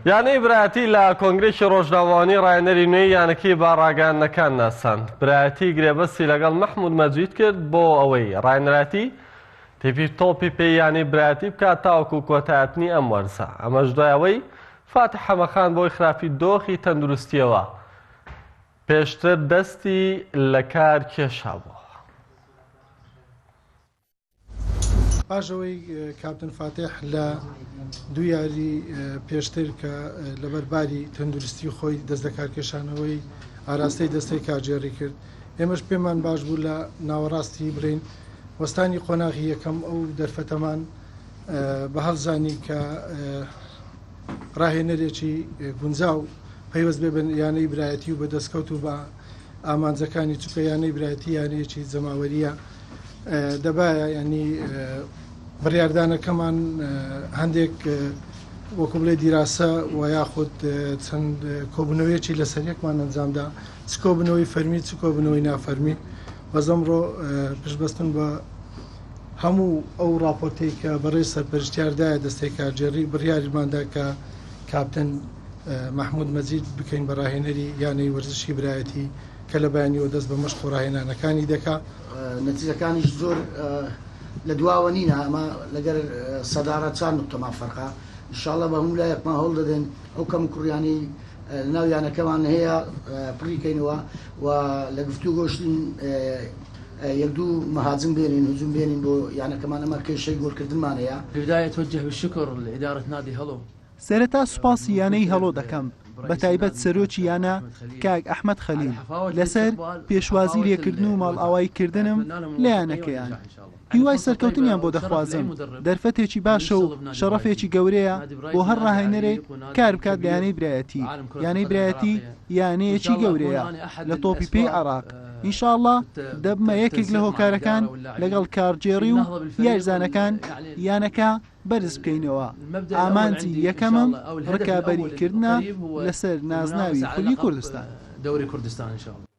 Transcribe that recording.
یانەی برایەتی لە کۆنگرێکی ڕۆژناوانی ڕایەنەری نوێی یانەکەی با ڕاگەیاندنەکان ناساند. برایەتی گرێبەستی لەگەڵ محمود مەجید کرد بۆ ئەوەی ڕایەنەتی تێپی تۆپی پێی یانەی برایەتی بکات تاوەکو کۆتایەتنی ئەم وەرزە. ئەمەش دوای ئەوەی فاتح حەمەخان بۆی خراپی دۆخی تەندروستیەوە پێشتر دەستی لە کار کێشابووە. پاشەوەی کاپتن فاتح لە دوو یاری پێشتر کە لەبەرباری تەندروستی خۆی دەست لە کارکێشانەوەی ئاراستەی دەستەی کارجێڕی کرد. ئێمەش پێمان باش بوو لە ناوەڕاستی برین وەستانی قۆناغی یەکەم ئەو دەرفەتەمان بە هەڵزانی کە ڕاهێنەرێکی گونجاو پەیوەست بێ بە یانەی برایەتی و بە دەستکەوت و بە ئامانجەکانی چووکە یانەی برایەتی یانەیەکی جەماوەریە دەبایە ینی بڕیاردانەکەمان هەندێک وەکو بڵێ دیراسە و یاخود چەند کۆبوونەوەیەکی لەسەر یەکمان ئەنجامدا چ کۆبوونەوەی فەرمی چ کۆبوونەوەی نافەرمی بەزەمڕۆ پشتبەستن بە هەموو ئەو راپۆرتەی کە بەڕێز سەرپەرشتیاردایە دەستەی کارجێڕی بڕیاریماندا کە کاپتن محمود مەجید بکەین بە ڕاهێنەری یانەی وەرزشی برایەتی کە لە بەیانیەوە دەست بە مەشق و ڕاهێنانەکانی دەکا. نەتیجەکانیش زۆر لە دواوە نینە ئەمە لەگەر سەدارە چند نقطەمان فەرقا. ئینشاڵڵا بە هەموو لایەکمان هەوڵ دەدەین ئەو کەم کوڕیانی ناو یانەکەمان هەیە پڕیکەینەوە و لە گفتوگۆ گۆشتین یەک دوو مەهاجم بێنین هجوم بێنین بۆ یانەکەمان ئەمە کێشەی گۆڵکردنمان هەیە. بداية توجه بالشكر لإدارة نادي هەڵۆ. سەرەتا سوپاسی یانەی هەڵۆ دەکەم بە تایبەت سەرۆکی یانە کاک ئەحمەد خەلیل لەسەر پێشوازی لێکردن و ماڵئاواییکردنم لە یانەکەیان. هیوای سەرکەوتنیان بۆ دەخوازم دەرفەتێکی باشە و شەڕەفێکی گەورەیە بۆ هەر ڕاهێنەرێک کار بکات لە یانەی برایەتی. یانەی برایەتی یانەیەکی گەورەیە لە تۆپی پێی عێراق. ئینشاءڵڵا دەبمە یەکێک لە هۆکارەکان لەگەڵ کارجێڕی و یاریزانەکان یانەکە بەرز بکەینەوە. ئامانجی یەکەمم ڕکابەریکردنە لەسەر نازناوی خولی کوردستان. دوري كردستان إن شاء الله.